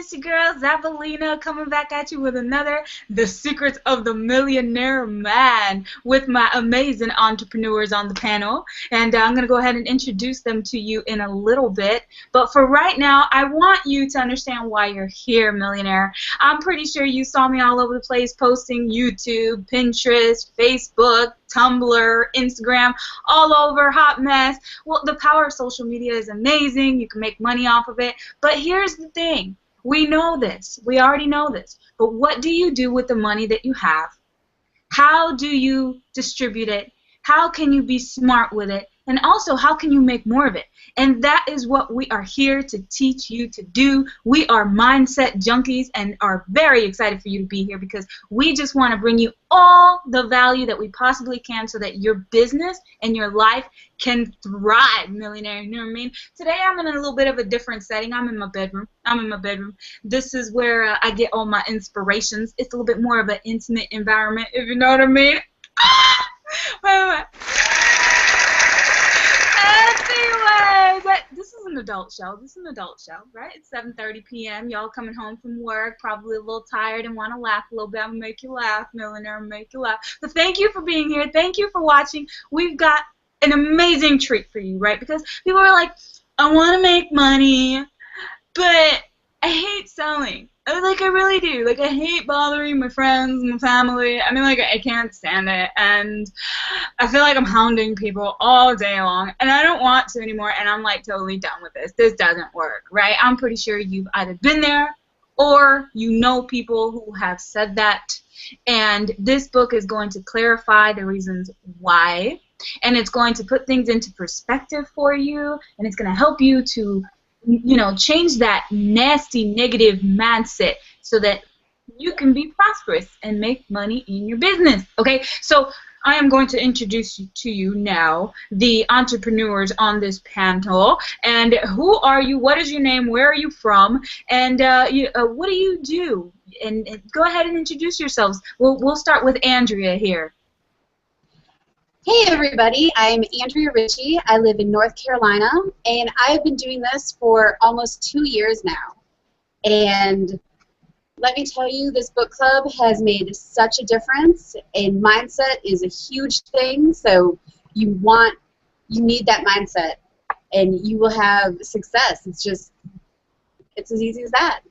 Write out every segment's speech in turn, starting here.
it's your girl, Xabelina, coming back at you with another The Secrets of the Millionaire Mind with my amazing entrepreneurs on the panel. And I'm going to go ahead and introduce them to you in a little bit. But for right now, I want you to understand why you're here, millionaire. I'm pretty sure you saw me all over the place posting YouTube, Pinterest, Facebook, Tumblr, Instagram, all over, hot mess. Well, the power of social media is amazing. You can make money off of it. But here's the thing. We know this. We already know this. But what do you do with the money that you have? How do you distribute it? How can you be smart with it? And also, how can you make more of it? And that is what we are here to teach you to do. We are mindset junkies and are very excited for you to be here because we just want to bring you all the value that we possibly can so that your business and your life can thrive, millionaire. You know what I mean? Today I'm in a little bit of a different setting. I'm in my bedroom. This is where I get all my inspirations. It's a little bit more of an intimate environment, if you know what I mean. Wait. This is an adult show. Right? It's 7:30 p.m. Y'all coming home from work, probably a little tired and want to laugh a little bit. I'm going to make you laugh, millionaire, make you laugh. But thank you for being here. Thank you for watching. We've got an amazing treat for you, right? Because people are like, I want to make money, but I hate selling. I really do. Like, I hate bothering my friends and my family. I mean, like, I can't stand it. And I feel like I'm hounding people all day long. And I don't want to anymore. And I'm, like, totally done with this. This doesn't work, right? I'm pretty sure you've either been there or you know people who have said that. And this book is going to clarify the reasons why. And it's going to put things into perspective for you. And it's going to help you to change that nasty negative mindset so that you can be prosperous and make money in your business. Okay, so I am going to introduce to you now the entrepreneurs on this panel. And who are you? What is your name? Where are you from? And what do you do? And go ahead and introduce yourselves. We'll start with Andrea here. Hey everybody, I'm Andrea Ritchie. I live in North Carolina, and I've been doing this for almost 2 years now. And let me tell you, this book club has made such a difference, and mindset is a huge thing, so you need that mindset, and you will have success. It's as easy as that.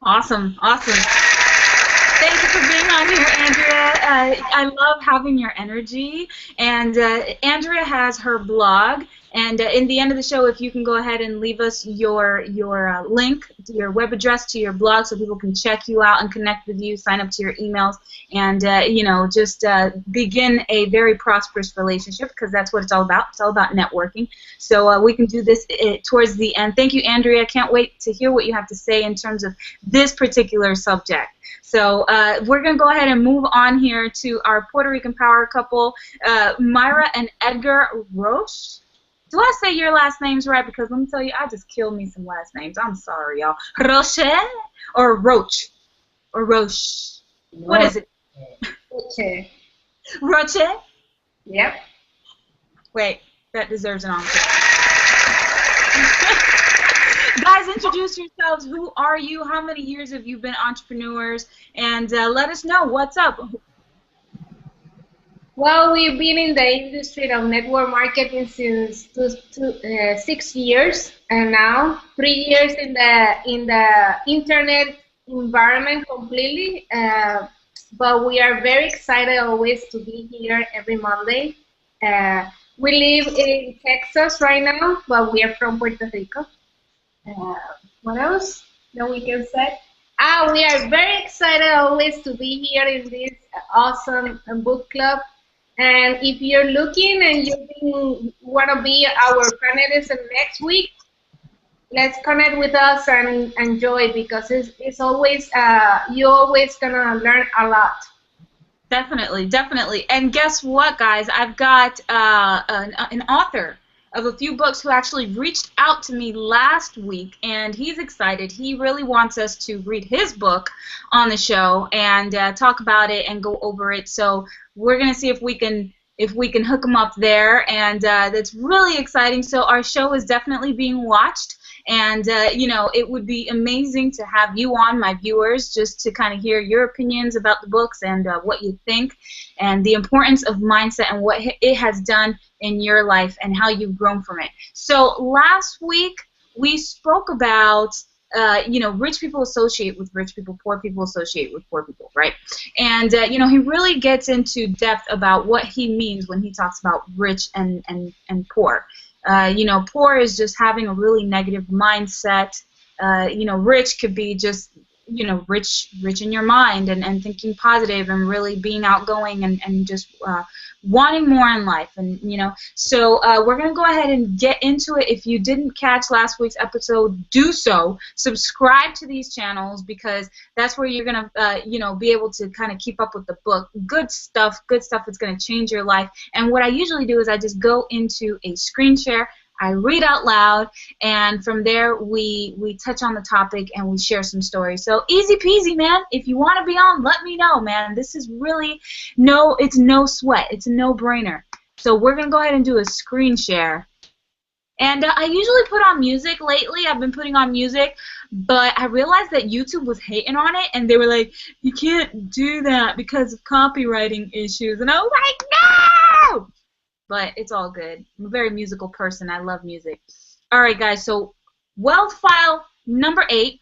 Awesome. Thank you for being on here, Andrea. I love having your energy. And Andrea has her blog. And in the end of the show, if you can go ahead and leave us your link, your web address to your blog so people can check you out and connect with you, sign up to your emails, and just begin a very prosperous relationship because that's what it's all about. It's all about networking. So we can do this towards the end. Thank you, Andrea. I can't wait to hear what you have to say in terms of this particular subject. So we're going to go ahead and move on here to our Puerto Rican power couple, Myra and Edgar Roche. Do I say your last names right? Because let me tell you, I just killed me some last names. I'm sorry, y'all. Roche or Roche? Or Roche? What is it? Roche. Roche? Yep. Wait, that deserves an encore. Guys, introduce yourselves. Who are you? How many years have you been entrepreneurs? And let us know what's up. Well, we've been in the industry of network marketing since 6 years, and now 3 years in the internet environment completely. But we are very excited always to be here every Monday. We live in Texas right now, but we are from Puerto Rico. What else that we can say? We are very excited always to be here in this awesome book club. And if you're looking and you want to be our panelist next week, let's connect with us and enjoy because it's always you're always gonna learn a lot. Definitely. And guess what, guys? I've got an author of a few books who actually reached out to me last week, and he's excited. He really wants us to read his book on the show and talk about it and go over it. So we're gonna see if we can hook him up there, and that's really exciting. So our show is definitely being watched, And, you know, it would be amazing to have you on, my viewers, just to kind of hear your opinions about the books and what you think and the importance of mindset and what it has done in your life and how you've grown from it. So last week we spoke about you know, rich people associate with rich people, poor people associate with poor people, right? And, you know, he really gets into depth about what he means when he talks about rich and poor. You know, poor is just having a really negative mindset. You know, rich could be just, you know, rich in your mind and thinking positive and really being outgoing and just wanting more in life. And, you know, so we're going to go ahead and get into it. If you didn't catch last week's episode, do so. Subscribe to these channels because that's where you're going to, you know, be able to kind of keep up with the book. Good stuff that's going to change your life. And what I usually do is I just go into a screen share. I read out loud, and from there we touch on the topic and we share some stories. So easy peasy, man. If you want to be on, let me know, man. This is really it's no sweat. It's a no-brainer. So we're going to go ahead and do a screen share. And I usually put on music lately. I've been putting on music, but I realized that YouTube was hating on it, and they were like, you can't do that because of copywriting issues. And I was like, no! But it's all good. I'm a very musical person. I love music. All right, guys, so wealth file number 8.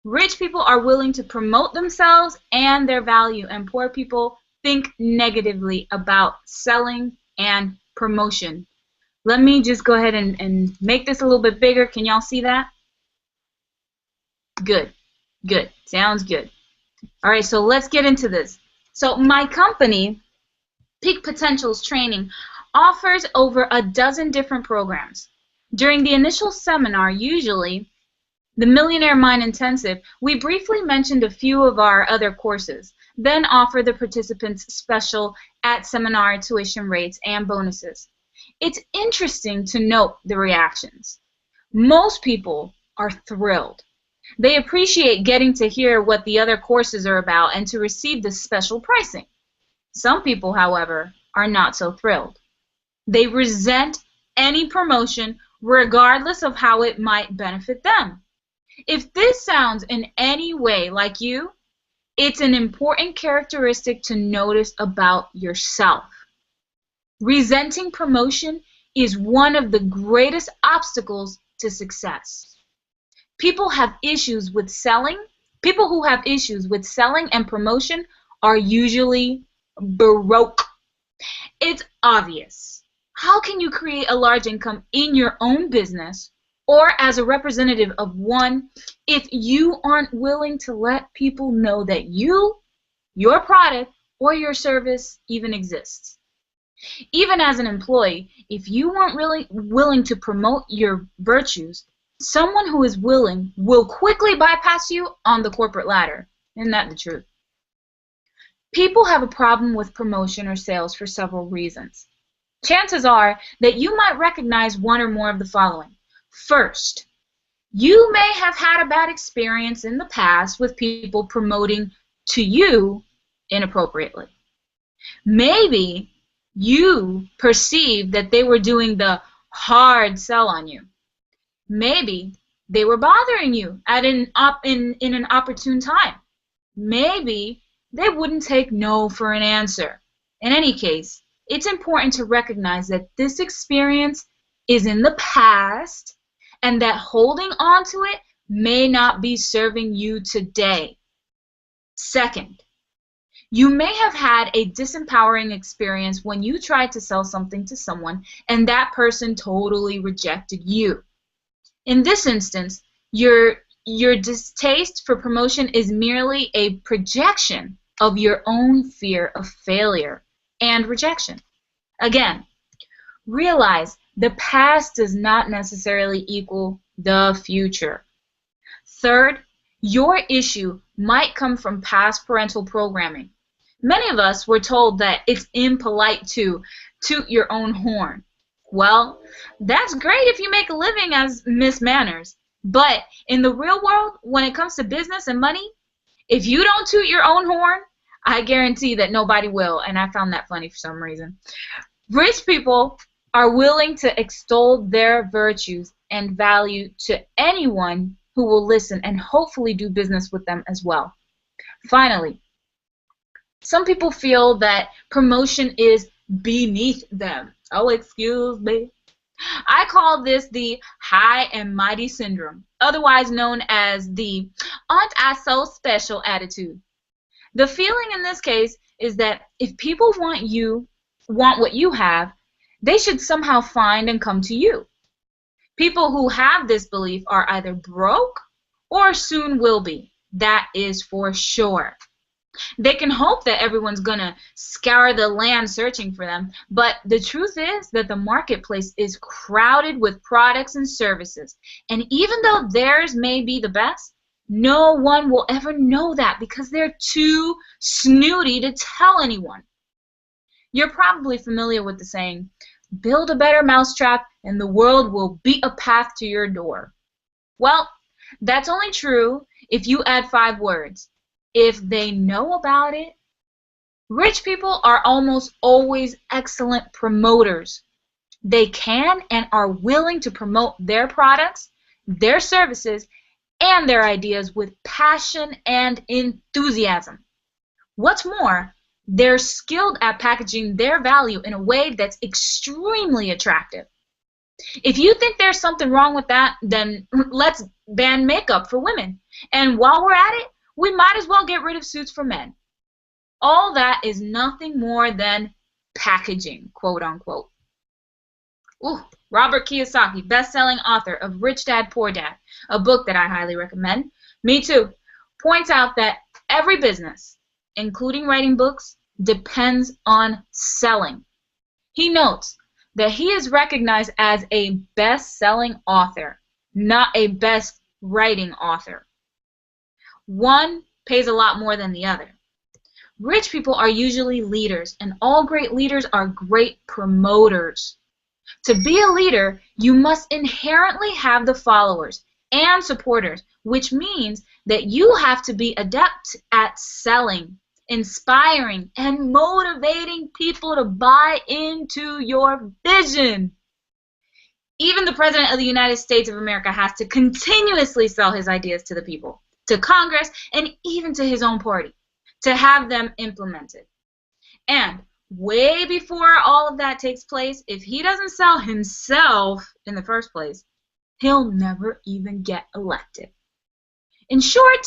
Rich people are willing to promote themselves and their value, and poor people think negatively about selling and promotion. Let me just go ahead and make this a little bit bigger. Can y'all see that? Good. Good. Sounds good. All right, so let's get into this. So my company, Peak Potentials Training, offers over a dozen different programs. During the initial seminar, usually the Millionaire Mind Intensive, we briefly mentioned a few of our other courses, then offer the participants special at seminar tuition rates and bonuses. It's interesting to note the reactions. Most people are thrilled. They appreciate getting to hear what the other courses are about and to receive the special pricing. Some people, however, are not so thrilled. They resent any promotion regardless of how it might benefit them. If this sounds in any way like you, it's an important characteristic to notice about yourself. Resenting promotion is one of the greatest obstacles to success. People who have issues with selling and promotion are usually broke. It's obvious. How can you create a large income in your own business or as a representative of one if you aren't willing to let people know that you, your product, or your service even exists? Even as an employee, if you aren't really willing to promote your virtues, someone who is willing will quickly bypass you on the corporate ladder. Isn't that the truth? People have a problem with promotion or sales for several reasons. Chances are that you might recognize one or more of the following. First, you may have had a bad experience in the past with people promoting to you inappropriately. Maybe you perceived that they were doing the hard sell on you. Maybe they were bothering you in an opportune time. Maybe they wouldn't take no for an answer. In any case, it's important to recognize that this experience is in the past and that holding on to it may not be serving you today. Second, you may have had a disempowering experience when you tried to sell something to someone and that person totally rejected you. In this instance, your distaste for promotion is merely a projection of your own fear of failure and rejection. Again, realize the past does not necessarily equal the future. Third, your issue might come from past parental programming. Many of us were told that it's impolite to toot your own horn. Well, that's great if you make a living as Miss Manners, but in the real world, when it comes to business and money, if you don't toot your own horn, I guarantee that nobody will, and I found that funny for some reason. Rich people are willing to extol their virtues and value to anyone who will listen and hopefully do business with them as well. Finally, some people feel that promotion is beneath them. Oh, excuse me. I call this the high and mighty syndrome, otherwise known as the aren't I so special attitude. The feeling in this case is that if people want what you have, they should somehow find and come to you. People who have this belief are either broke or soon will be. That is for sure. They can hope that everyone's going to scour the land searching for them, but the truth is that the marketplace is crowded with products and services, and even though theirs may be the best, no one will ever know that because they're too snooty to tell anyone. You're probably familiar with the saying, build a better mousetrap and the world will beat a path to your door. Well, that's only true if you add 5 words. If they know about it. Rich people are almost always excellent promoters. They can and are willing to promote their products, their services, and their ideas with passion and enthusiasm. What's more, they're skilled at packaging their value in a way that's extremely attractive. If you think there's something wrong with that, then let's ban makeup for women. And while we're at it, we might as well get rid of suits for men. All that is nothing more than packaging, quote unquote. Ooh, Robert Kiyosaki, best-selling author of Rich Dad, Poor Dad, a book that I highly recommend, me too, points out that every business, including writing books, depends on selling. He notes that he is recognized as a best-selling author, not a best-writing author. One pays a lot more than the other. Rich people are usually leaders, and all great leaders are great promoters. To be a leader, you must inherently have the followers and supporters, which means that you have to be adept at selling, inspiring, and motivating people to buy into your vision. Even the President of the United States of America has to continuously sell his ideas to the people, to Congress, and even to his own party, to have them implemented. And way before all of that takes place, if he doesn't sell himself in the first place, he'll never even get elected. In short,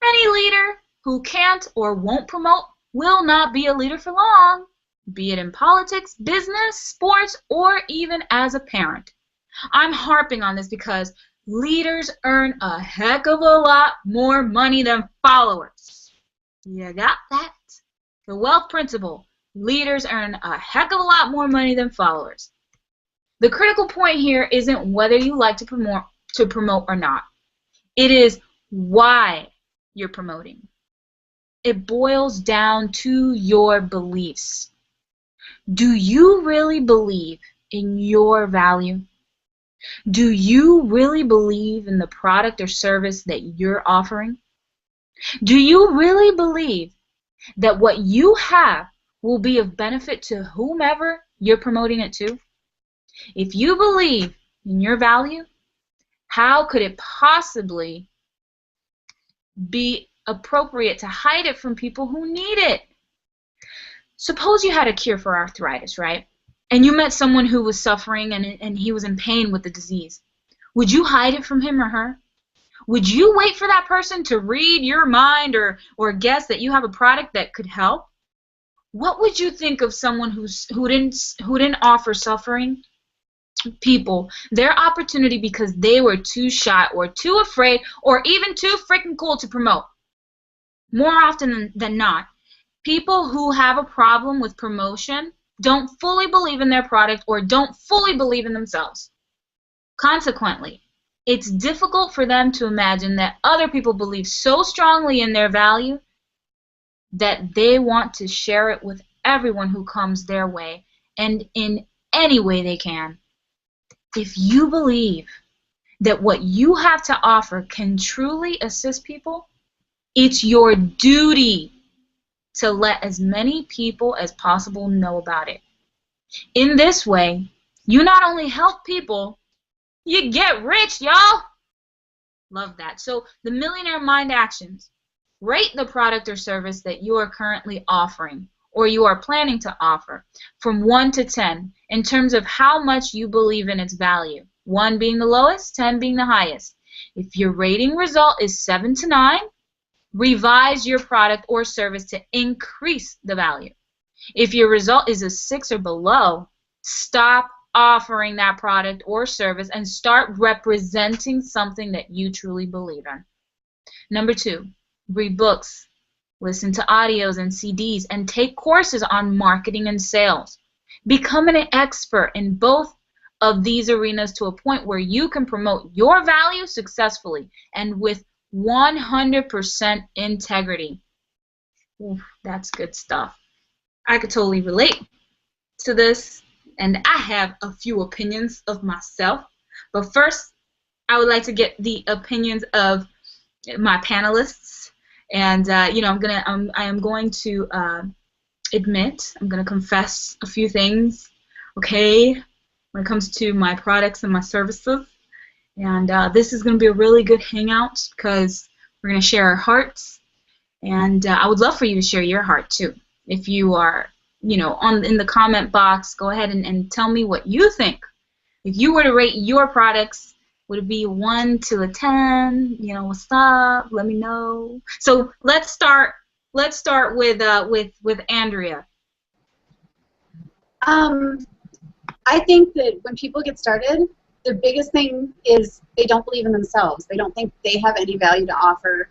any leader who can't or won't promote will not be a leader for long, be it in politics, business, sports, or even as a parent. I'm harping on this because leaders earn a heck of a lot more money than followers. You got that? The wealth principle. Leaders earn a heck of a lot more money than followers. The critical point here isn't whether you like to promote or not. It is why you're promoting. It boils down to your beliefs. Do you really believe in your value? Do you really believe in the product or service that you're offering? Do you really believe that what you have will be of benefit to whomever you're promoting it to? If you believe in your value, how could it possibly be appropriate to hide it from people who need it? Suppose you had a cure for arthritis, right? And you met someone who was suffering and he was in pain with the disease. Would you hide it from him or her? Would you wait for that person to read your mind or guess that you have a product that could help? What would you think of someone who didn't offer suffering people their opportunity because they were too shy or too afraid or even too freaking cool to promote? More often than not, people who have a problem with promotion don't fully believe in their product or don't fully believe in themselves. Consequently, it's difficult for them to imagine that other people believe so strongly in their value that they want to share it with everyone who comes their way and in any way they can. If you believe that what you have to offer can truly assist people, it's your duty to let as many people as possible know about it. In this way, You not only help people, you get rich, y'all. Love that. So the Millionaire Mind actions. Rate the product or service that you are currently offering or you are planning to offer from 1 to 10 in terms of how much you believe in its value. 1 being the lowest, 10 being the highest. If your rating result is 7 to 9, revise your product or service to increase the value. If your result is a 6 or below, stop offering that product or service and start representing something that you truly believe in. Number 2, read books, listen to audios and CDs, and take courses on marketing and sales. Become an expert in both of these arenas to a point where you can promote your value successfully and with 100% integrity. Ooh, that's good stuff. I could totally relate to this, and I have a few opinions of myself. But first, I would like to get the opinions of my panelists, and you know, I am going to admit, I'm going to confess a few things, okay, when it comes to my products and my services. And this is going to be a really good hangout because we're going to share our hearts, and I would love for you to share your heart too. If you are, you know, in the comment box, go ahead and tell me what you think. If you were to rate your products, would it be 1 to a 10? You know, what's up? Let me know. So let's start. Let's start with Andrea. I think that when people get started, the biggest thing is they don't believe in themselves. They don't think they have any value to offer.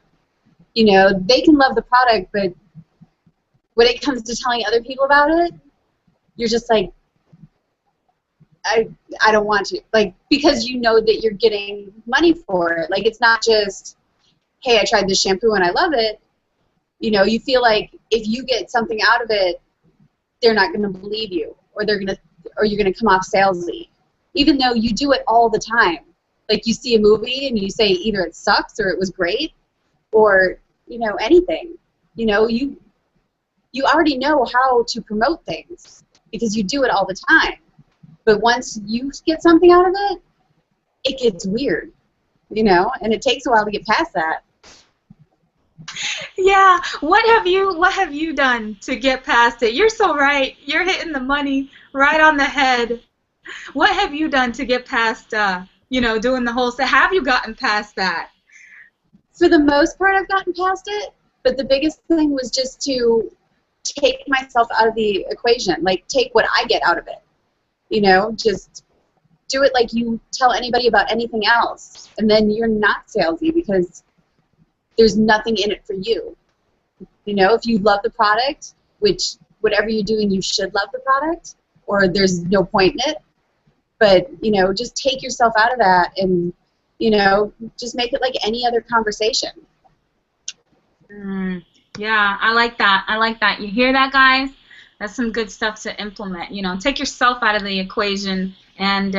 You know, they can love the product, but when it comes to telling other people about it, you're just like, I don't want to. Like, because you know that you're getting money for it. Like, it's not just, hey, I tried this shampoo and I love it. You know, you feel like if you get something out of it, they're not going to believe you, or you're going to come off salesy, even though you do it all the time. Like, you see a movie and you say either it sucks or it was great, or, you know, anything. You know, you already know how to promote things because you do it all the time. But once you get something out of it, it gets weird, you know, and it takes a while to get past that. Yeah, what have you done to get past it? You're so right. You're hitting the money right on the head. What have you done to get past, you know, doing the whole set? Have you gotten past that? For the most part, I've gotten past it, but the biggest thing was just to take myself out of the equation, like take what I get out of it. You know, just do it like you tell anybody about anything else, and then you're not salesy because there's nothing in it for you. You know, if you love the product, which whatever you're doing, you should love the product, or there's no point in it. But, you know, just take yourself out of that and, you know, just make it like any other conversation. Yeah, I like that. I like that. You hear that, guys? That's some good stuff to implement. You know, take yourself out of the equation and,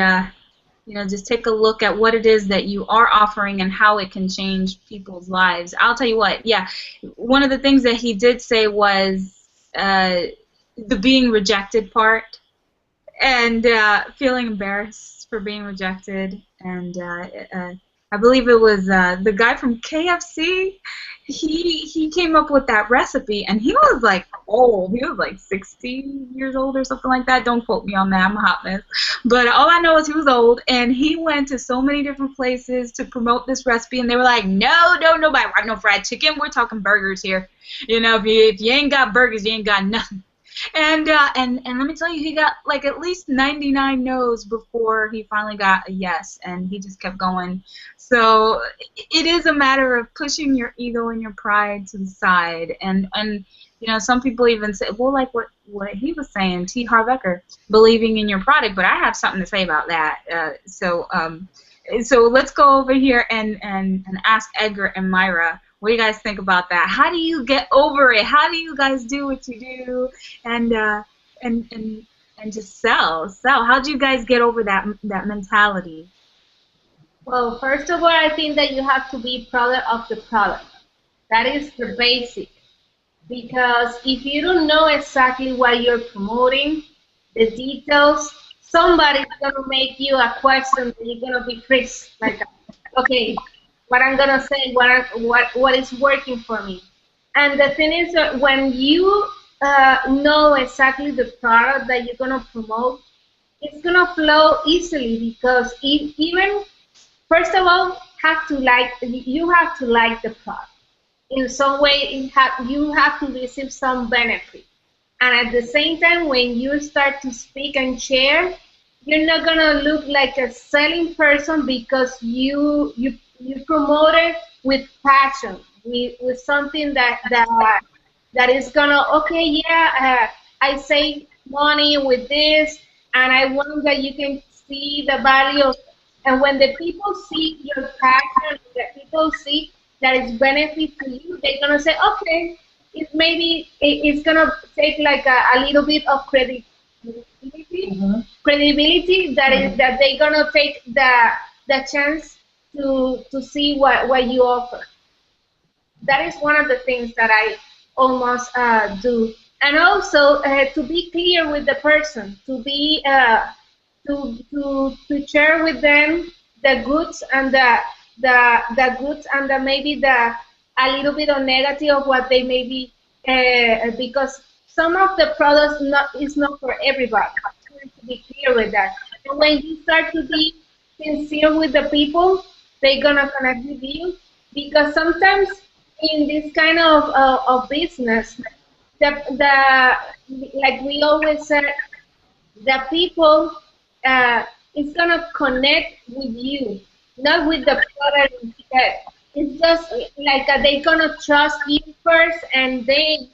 you know, just take a look at what it is that you are offering and how it can change people's lives. I'll tell you what, yeah, one of the things that he did say was the being rejected part and feeling embarrassed for being rejected. And I believe it was the guy from KFC. He came up with that recipe, and he was like old. He was like 60 years old or something like that. Don't quote me on that. I'm a hot mess. But all I know is he was old, and he went to so many different places to promote this recipe, and they were like, no, nobody want no fried chicken. We're talking burgers here. You know, if you ain't got burgers, you ain't got nothing. And let me tell you, he got like at least 99 no's before he finally got a yes, and he just kept going. So it is a matter of pushing your ego and your pride to the side, and you know, some people even say, well, like what he was saying, T. Harv Eker, believing in your product. But I have something to say about that. So let's go over here and ask Edgar and Myra. What do you guys think about that? How do you get over it? How do you guys do what you do and just sell? How do you guys get over that mentality? Well, first of all, I think that you have to be proud of the product. That is the basic. Because if you don't know exactly what you're promoting, the details, somebody's gonna make you a question that you're gonna be freaked like, okay, what I'm gonna say, what is working for me. And the thing is that when you know exactly the product that you're gonna promote, it's gonna flow easily because even first of all, you have to like the product. In some way, you have to receive some benefit. And at the same time, when you start to speak and share, you're not gonna look like a selling person because you promote it with passion, with something that is gonna, okay, yeah, I save money with this, and I want that you can see the value of, and when the people see your passion, the people see that it's benefit to you, they're gonna say, okay, it's gonna take like a little bit of credibility that they're gonna take the chance to see what you offer. That is one of the things that I almost do. And also to be clear with the person, to share with them the goods and the goods and maybe the a little bit of negative of what they may be, because some of the products is not for everybody. To be clear with that. And when you start to be sincere with the people, they're gonna connect with you because sometimes in this kind of business, the like we always said, the people is gonna connect with you, not with the product instead. It's just like they gonna trust you first, and they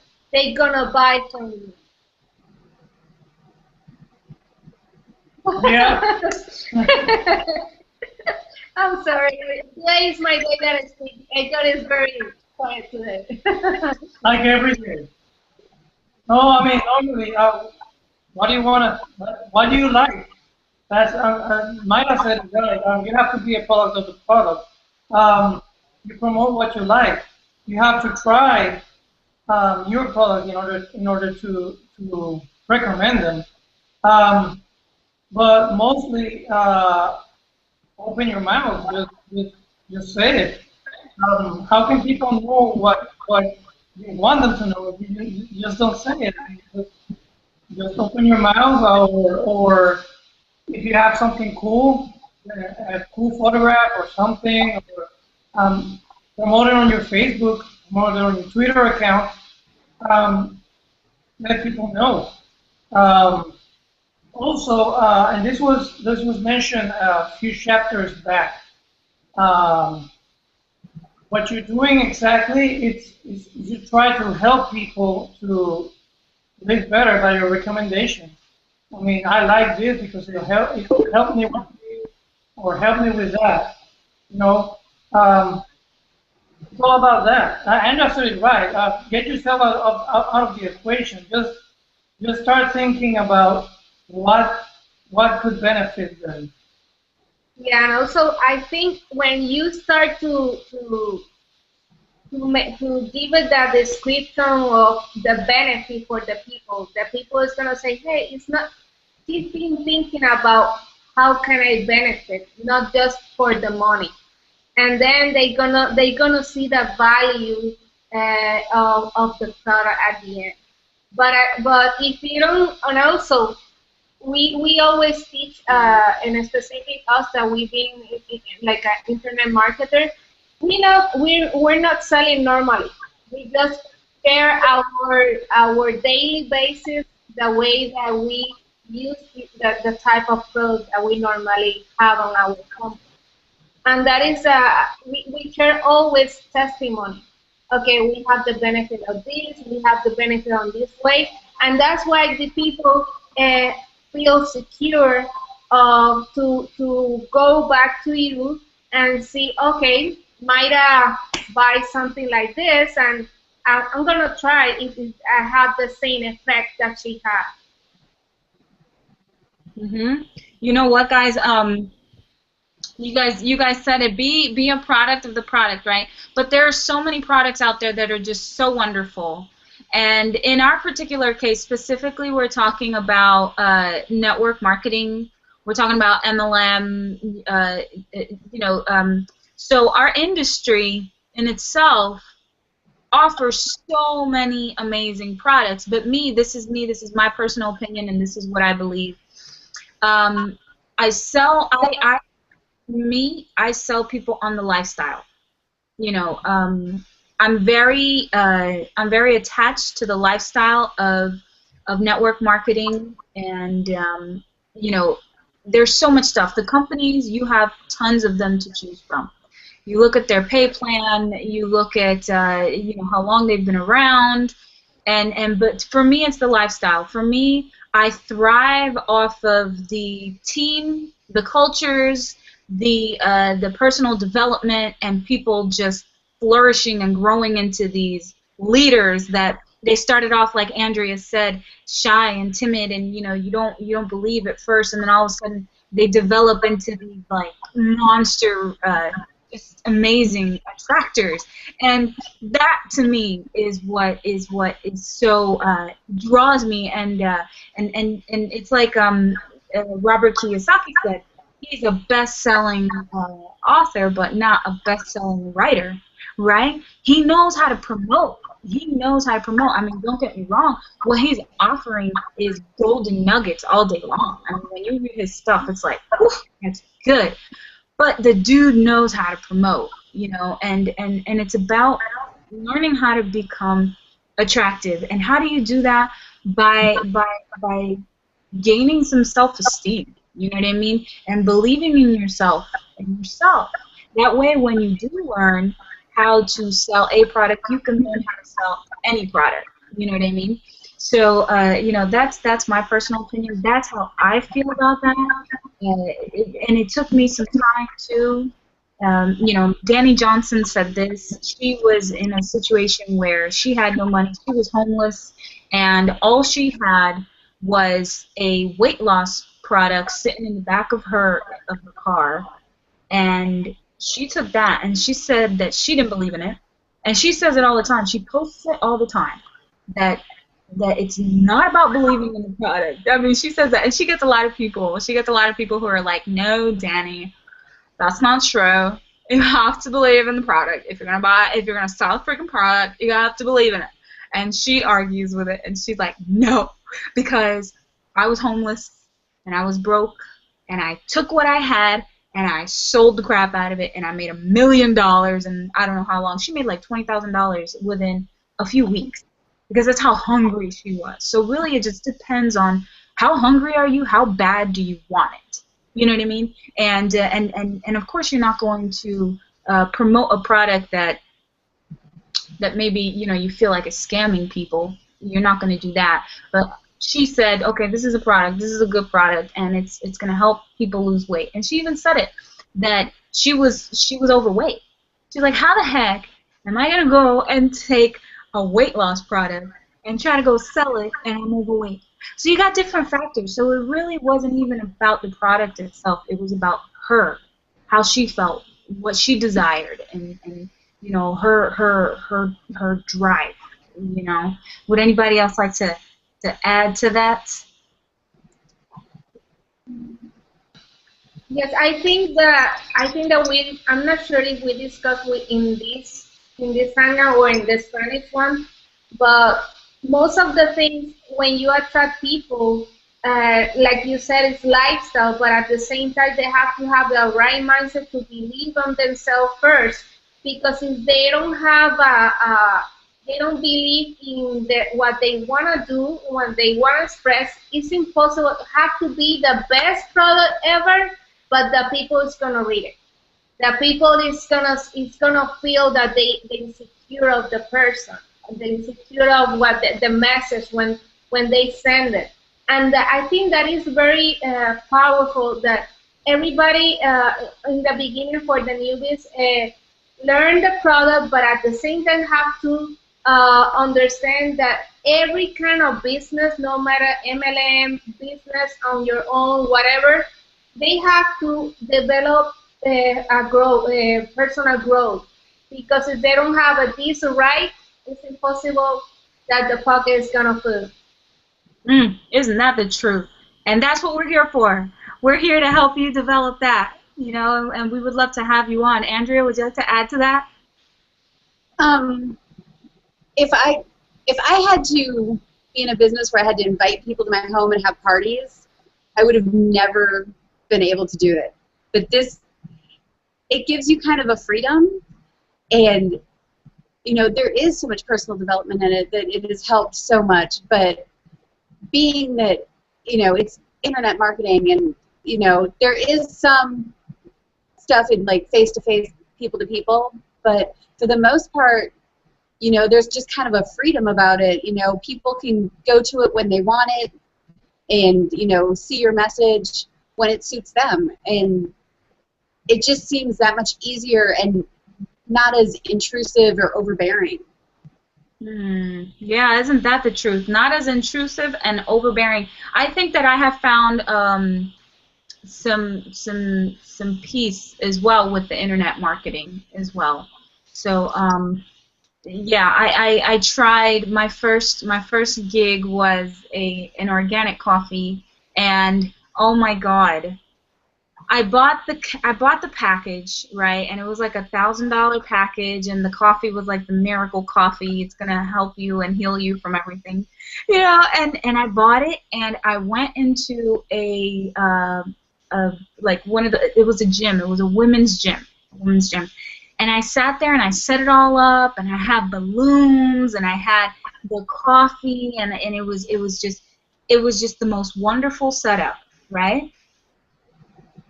gonna buy from you. Yeah. I'm sorry. Today is my day that I speak. I thought it's very quiet today. Like every day. No, I mean normally, what do you wanna? What do you like? That's Maya said it right. You have to be a product of the product. You promote what you like. You have to try your product in order to recommend them. Um, but mostly, open your mouth. Just say it. How can people know what you want them to know if you just don't say it? Just open your mouth, or if you have something cool, a cool photograph or something, or promote it on your Facebook, promote it on your Twitter account. Um, Let people know. Um, Also, and this was mentioned a few chapters back. Um, what you're doing exactly is you try to help people to live better by your recommendation. I mean, I like this because it'll help me with this or help me with that. You know, it's all about that. And absolutely right. Get yourself out of the equation. Just start thinking about what could benefit them. Yeah, and also I think when you start to give it that description of the benefit for the people is gonna say, hey, it's not. Keep been thinking about how can I benefit, not just for the money. And then they gonna see the value of the product at the end. But if you don't, and also we always teach in a specific us that we've been like an internet marketer. We're not selling normally. We just share our daily basis, the way that we use the type of product that we normally have on our company. And that is we share always testimony. Okay, we have the benefit of this, we have the benefit on this way, and that's why the people uh, feel secure to go back to you and see, okay, might buy something like this, and I'm gonna try if I have the same effect that she had. You know what, guys? You guys said it. Be a product of the product, right? But there are so many products out there that are just so wonderful And in our particular case, specifically, we're talking about network marketing. We're talking about MLM. So our industry in itself offers so many amazing products. But me. This is my personal opinion, and this is what I believe. I sell. I sell people on the lifestyle. You know, I'm very attached to the lifestyle of network marketing, and you know, there's so much stuff. The companies, you have tons of them to choose from. You look at their pay plan, you look at how long they've been around, but for me, it's the lifestyle. For me, I thrive off of the team, the cultures, the personal development, and people just flourishing and growing into these leaders that they started off, like Andrea said, shy and timid, and you don't believe at first, and then all of a sudden they develop into these like monster, just amazing attractors, and that to me is what so draws me, and it's like Robert Kiyosaki said, he's a best-selling author, but not a best-selling writer, right? He knows how to promote. He knows how to promote. I mean, don't get me wrong. What he's offering is golden nuggets all day long. I mean, when you read his stuff, it's like, oof, that's good. But the dude knows how to promote, and it's about learning how to become attractive. And how do you do that? By gaining some self-esteem. You know what I mean? And believing in yourself. That way, when you do learn how to sell a product, you can learn how to sell any product. You know what I mean? So, that's my personal opinion. That's how I feel about that. And it took me some time too. Danny Johnson said this. She was in a situation where she had no money. She was homeless, and all she had was a weight loss product sitting in the back of her car, and she took that, and she said that she didn't believe in it, and she says it all the time. She posts it all the time that it's not about believing in the product. I mean, she says that, and she gets a lot of people. She gets a lot of people who are like, "No, Danny, that's not true. You have to believe in the product. If you're gonna sell a freaking product, you have to believe in it." And she argues with it, and she's like, "No, because I was homeless and I was broke, and I took what I had and I sold the crap out of it, and I made $1 million, and I don't know how long. She made like $20,000 within a few weeks, because that's how hungry she was." So really, it just depends on how hungry are you, how bad do you want it. You know what I mean? And of course, you're not going to promote a product that maybe you feel like is scamming people. You're not going to do that. But she said, okay, this is a product, this is a good product, and it's going to help people lose weight. And she even said it, that she was overweight. She's like, how the heck am I going to go and take a weight loss product and try to go sell it, and I'm overweight? So you got different factors. So it really wasn't even about the product itself. It was about her, how she felt, what she desired, and her drive. Would anybody else like to add to that? Yes, I think that I'm not sure if we discussed in this hangout or in the Spanish one, but most of the things when you attract people, like you said, it's lifestyle, but at the same time they have to have the right mindset to believe on themselves first, because if they don't have they don't believe in what they want to do, what they want to express, it's impossible. It have to be the best product ever, but the people is gonna read it. The people is gonna feel that they insecure of the person, the insecure of what the message when they send it. And I think that is very powerful, that everybody in the beginning for the newbies learn the product, but at the same time have to understand that every kind of business, no matter MLM, business on your own, whatever, they have to develop personal growth, because if they don't have this right, it's impossible that the pocket is gonna fill. Isn't that the truth? And that's what we're here for. We're here to help you develop that, you know, and we would love to have you on. Andrea, would you like to add to that? Um, if I had to be in a business where I had to invite people to my home and have parties, I would have never been able to do it. But this, it gives you kind of a freedom, and you know, there is so much personal development in it that it has helped so much. But being that, you know, it's internet marketing, and you know, there is some stuff in like face-to-face, people-to-people, but for the most part, you know, there's just kind of a freedom about it. You know, people can go to it when they want it, and you know, see your message when it suits them, and it just seems that much easier and not as intrusive or overbearing. Yeah, isn't that the truth? Not as intrusive and overbearing. I think that I have found some peace as well with the internet marketing as well. So yeah, I tried my first gig was an organic coffee, and oh my God, I bought the package, right, and it was like $1,000 package, and the coffee was like the miracle coffee. It's gonna help you and heal you from everything, you know. And I bought it, and I went into a like one of the, it was a gym. It was a women's gym, and I sat there and I set it all up, and I had balloons, and I had the coffee, and it was just the most wonderful setup, right?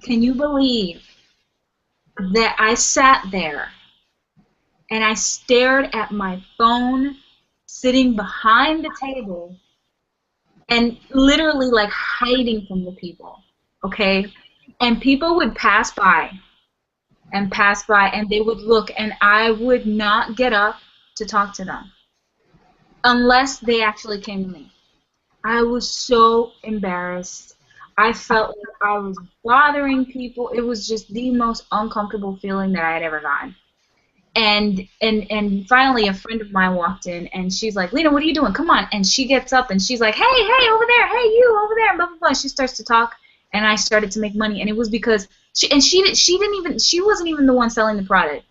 Can you believe that I sat there and I stared at my phone sitting behind the table and literally like hiding from the people, okay? And people would pass by and they would look, and I would not get up to talk to them unless they actually came to me. I was so embarrassed. I felt like I was bothering people. It was just the most uncomfortable feeling that I had ever gotten. And finally a friend of mine walked in, and she's like, Lena, what are you doing? Come on. And she gets up and she's like, hey, over there, hey, you over there, blah, blah, blah. She starts to talk, and I started to make money, and it was because she wasn't even the one selling the product.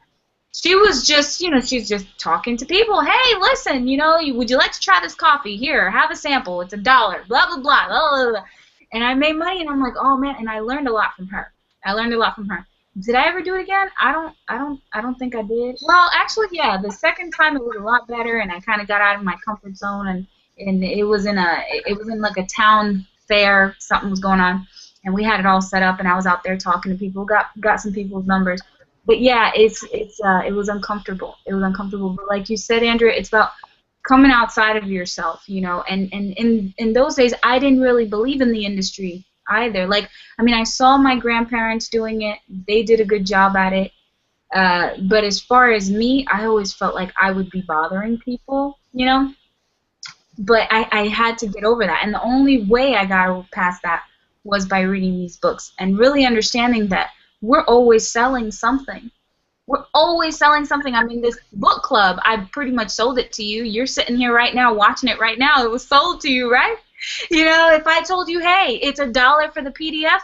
She was just, you know, she's just talking to people. Hey, listen, you know, would you like to try this coffee? Here, have a sample. It's $1. Blah, blah, blah, blah, blah, blah. And I made money, and I'm like, oh man, and I learned a lot from her. Did I ever do it again? I don't think I did. Well, actually, yeah. The second time it was a lot better, and I kind of got out of my comfort zone, and it was in like a town fair. Something was going on, and we had it all set up, and I was out there talking to people. Got some people's numbers. But yeah, it was uncomfortable. It was uncomfortable. But like you said, Andrea, it's about coming outside of yourself, you know. And in those days, I didn't really believe in the industry either. Like, I mean, I saw my grandparents doing it. They did a good job at it. But as far as me, I always felt like I would be bothering people, you know. But I had to get over that. And the only way I got past that was by reading these books and really understanding that we're always selling something. We're always selling something. I mean, this book club, I pretty much sold it to you. You're sitting here right now watching it right now. It was sold to you, right? You know, if I told you, hey, it's $1 for the PDF,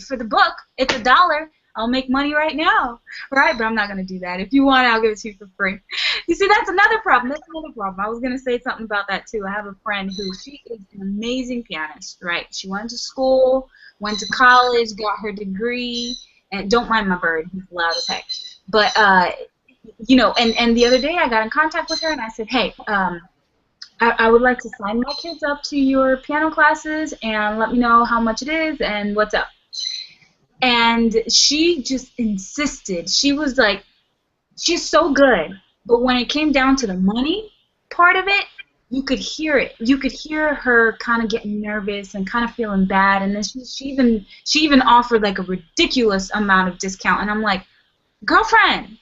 for the book, it's $1, I'll make money right now, right? But I'm not going to do that. If you want it, I'll give it to you for free. You see, that's another problem. I was going to say something about that, too. I have a friend who, she is an amazing pianist, right? She went to school, went to college, got her degree, and don't mind my bird. He's loud as heck. But, you know, and the other day I got in contact with her, and I said, hey, I would like to sign my kids up to your piano classes, and let me know how much it is and what's up. And she just insisted. She was like, she's so good. But when it came down to the money part of it, you could hear it. You could hear her kind of getting nervous and kind of feeling bad. And then she even offered like a ridiculous amount of discount. And I'm like, girlfriend,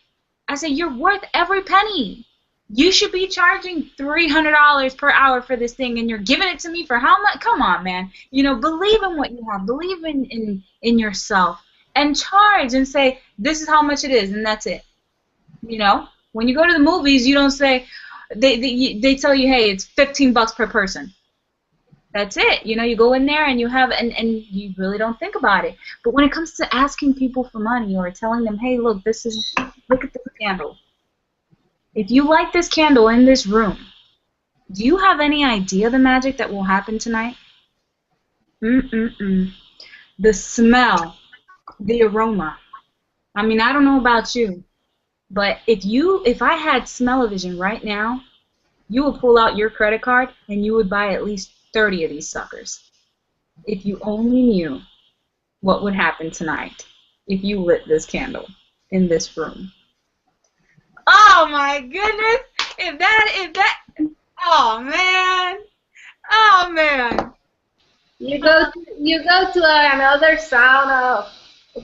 I said, you're worth every penny. You should be charging $300 per hour for this thing, and you're giving it to me for how much? Come on, man. You know, believe in what you have. Believe in yourself, and charge and say, this is how much it is, and that's it. You know, when you go to the movies, you don't say, they tell you, hey, it's $15 per person. That's it. You know, you go in there and you have, and you really don't think about it. But when it comes to asking people for money or telling them, hey, look, look at this candle. If you light this candle in this room, do you have any idea the magic that will happen tonight? The smell, the aroma. I mean, I don't know about you, but if I had smell-o-vision right now, you would pull out your credit card and you would buy at least 30 of these suckers. If you only knew what would happen tonight if you lit this candle in this room. Oh my goodness! Oh man! You go to another sound of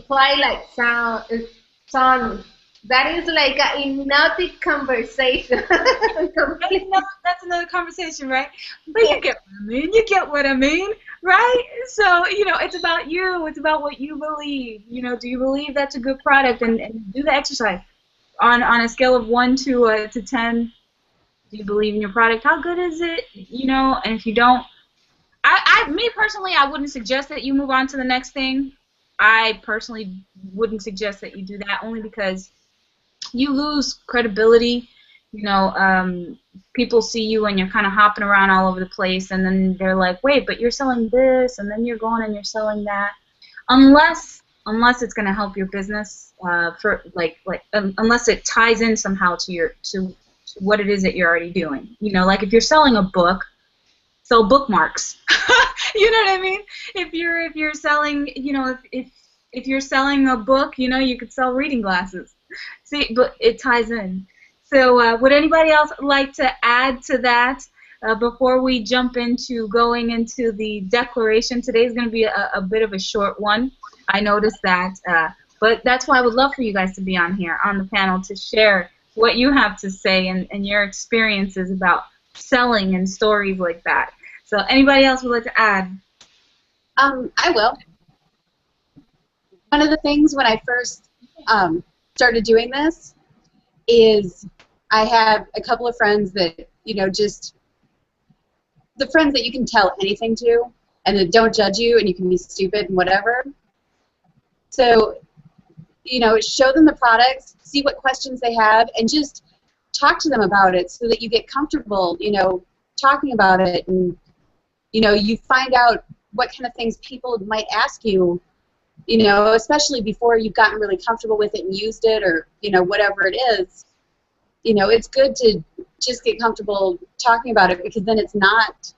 twilight sound. That is like a hypnotic conversation. That's another conversation, right? But you get what I mean. You get what I mean, right? So, you know, it's about you. It's about what you believe. You know, do you believe that's a good product? And do the exercise. On a scale of 1 to 10, do you believe in your product? How good is it? You know, and if you don't, me personally, I wouldn't suggest that you move on to the next thing. I personally wouldn't suggest that you do that, only because you lose credibility. You know, people see you and you're kind of hopping around all over the place, and then they're like, wait, but you're selling this, and then you're going and you're selling that. Unless it's going to help your business, unless it ties in somehow to what it is that you're already doing. You know, like if you're selling a book, sell bookmarks. You know what I mean? If you're selling, you know, if you're selling a book, you know, you could sell reading glasses. See, but it ties in. So would anybody else like to add to that before we jump into going into the declaration? Today's going to be a bit of a short one. I noticed that. But that's why I would love for you guys to be on here, on the panel, to share what you have to say and your experiences about selling and stories like that. So anybody else would like to add? I will. One of the things when I first started doing this is I have a couple of friends that, you know, just the friends that you can tell anything to and that don't judge you and you can be stupid and whatever. So, you know, show them the products, see what questions they have, and just talk to them about it so that you get comfortable, you know, talking about it, and, you know, you find out what kind of things people might ask you, you know, especially before you've gotten really comfortable with it and used it, or, you know, whatever it is. You know, it's good to just get comfortable talking about it, because then it's not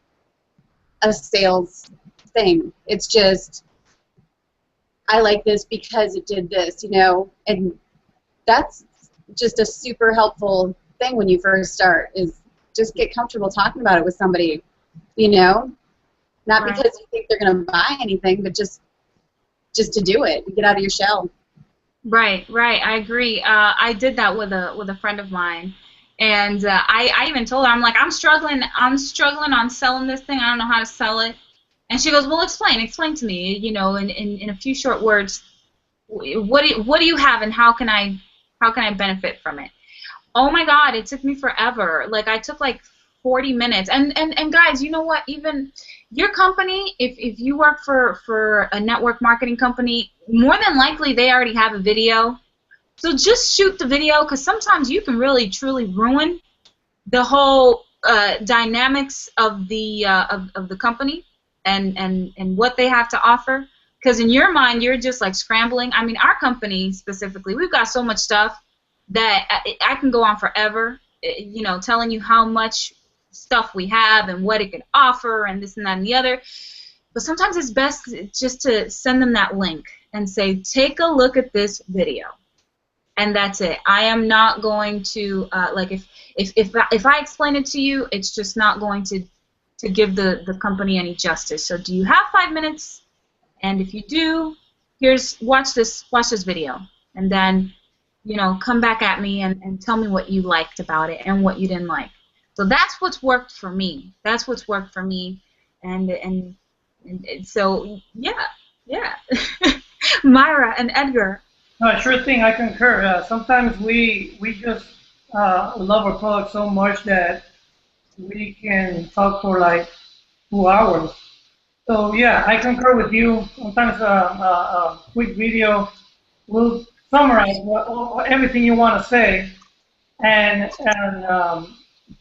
a sales thing. It's just, I like this because it did this, you know, and that's just a super helpful thing when you first start, is just get comfortable talking about it with somebody, you know, not right. because you think they're going to buy anything, but just to do it, get out of your shell. Right, I agree. I did that with a friend of mine, and I even told her, I'm like, I'm struggling on selling this thing. I don't know how to sell it. And she goes, well, explain to me, you know, in a few short words, what do you have, and how can I benefit from it? Oh my God, it took me forever. Like, I took like 40 minutes. And guys, you know what? Even your company, if you work for a network marketing company, more than likely they already have a video. So just shoot the video, because sometimes you can really truly ruin the whole dynamics of the company and what they have to offer. Because in your mind, you're just like scrambling. I mean, our company specifically, we've got so much stuff that I can go on forever, you know, telling you how much stuff we have and what it can offer and this and that and the other. But sometimes it's best just to send them that link and say, take a look at this video. And that's it. I am not going to, like, if I explain it to you, it's just not going to give the company any justice. So do you have 5 minutes? And if you do, watch this video. And then, you know, come back at me and tell me what you liked about it and what you didn't like. So that's what's worked for me. That's what's worked for me. And so, yeah. Myra and Edgar. No, sure thing. I concur. Sometimes we just love our product so much that we can talk for like 2 hours. So yeah, I concur with you. Sometimes a quick video will summarize everything you want to say, and it's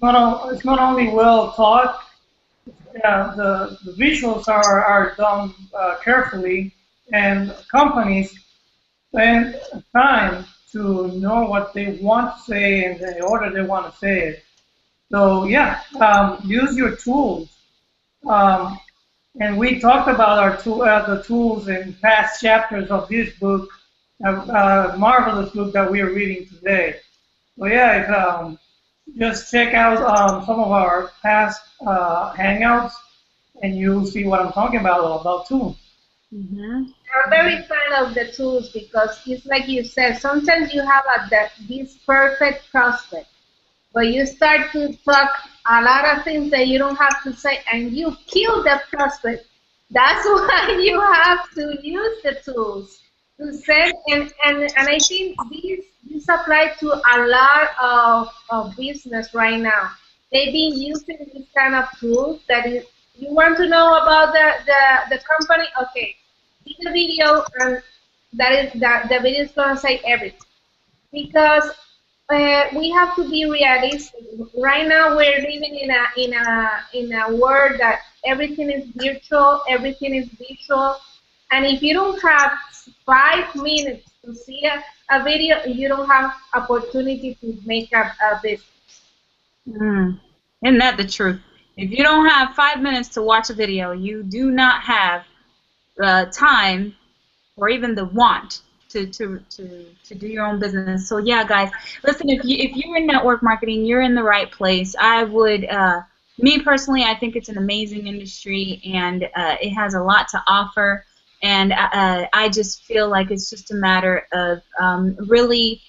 not only well taught. The visuals are done carefully, and companies spend time to know what they want to say and the order they want to say it. So yeah, use your tools. Um, and we talked about the tools in past chapters of this book, marvelous book that we are reading today. So yeah, just check out some of our past hangouts, and you'll see what I'm talking about tools. Mm-hmm. I'm very fan of the tools because it's like you said, sometimes you have this perfect prospect, but you start to talk a lot of things that you don't have to say, and you kill the prospect. That's why you have to use the tools to send, and I think this applies to a lot of business right now. They've been using this kind of tools that is, you want to know about the company, okay, see the video, and the video is gonna say everything. Because we have to be realistic. Right now, we're living in a world that everything is virtual, everything is visual, and if you don't have 5 minutes to see a video, you don't have opportunity to make a business. Isn't that the truth? If you don't have 5 minutes to watch a video, you do not have time or even the want to do your own business. So yeah, guys, listen, if you're in network marketing, you're in the right place. I would, me personally, I think it's an amazing industry, and it has a lot to offer. And I just feel like it's just a matter of really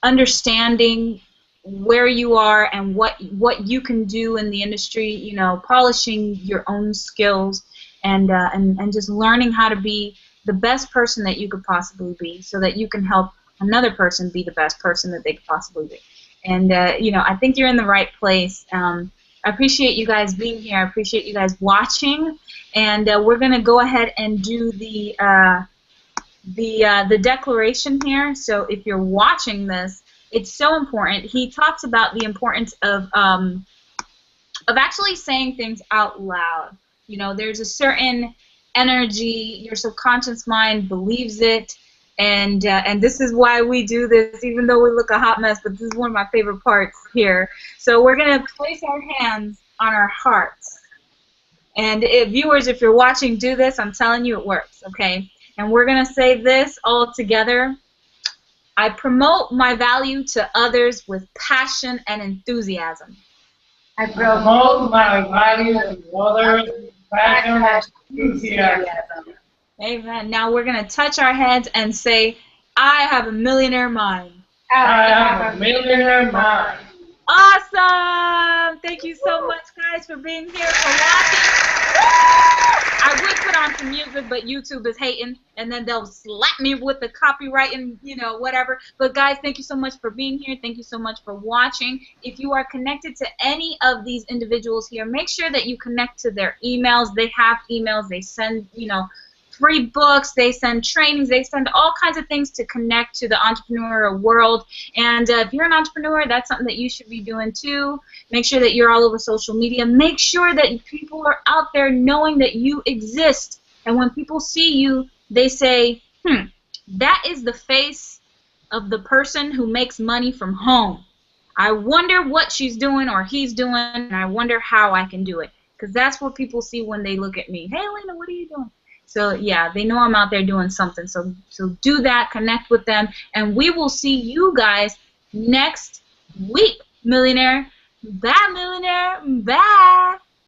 understanding where you are and what you can do in the industry. You know, polishing your own skills and just learning how to be the best person that you could possibly be, so that you can help another person be the best person that they could possibly be. And you know, I think you're in the right place. I appreciate you guys being here. I appreciate you guys watching. And we're gonna go ahead and do the declaration here. So if you're watching this, it's so important. He talks about the importance of actually saying things out loud. You know, there's a certain energy, your subconscious mind believes it, and this is why we do this, even though we look a hot mess, but this is one of my favorite parts here. So we're going to place our hands on our hearts. And viewers, if you're watching, do this. I'm telling you it works, okay? And we're going to say this all together. I promote my value to others with passion and enthusiasm. I Promote my value to others with passion and enthusiasm. Amen. Now we're going to touch our heads and say, I have a millionaire mind. I have a millionaire mind. Awesome! Thank you so much, guys, for being here, for watching. I would put on some music, but YouTube is hating, and then they'll slap me with the copyright and, you know, whatever. But, guys, thank you so much for being here. Thank you so much for watching. If you are connected to any of these individuals here, make sure that you connect to their emails. They have emails. They send, you know, free books, they send trainings, they send all kinds of things to connect to the entrepreneurial world. And if you're an entrepreneur, that's something that you should be doing too. Make sure that you're all over social media. Make sure that people are out there knowing that you exist. And when people see you, they say, that is the face of the person who makes money from home. I wonder what she's doing or he's doing, and I wonder how I can do it. Because that's what people see when they look at me. Hey, Lena, what are you doing? So, yeah, they know I'm out there doing something. So do that, connect with them, and we will see you guys next week, Millionaire. Bye, Millionaire. Bye.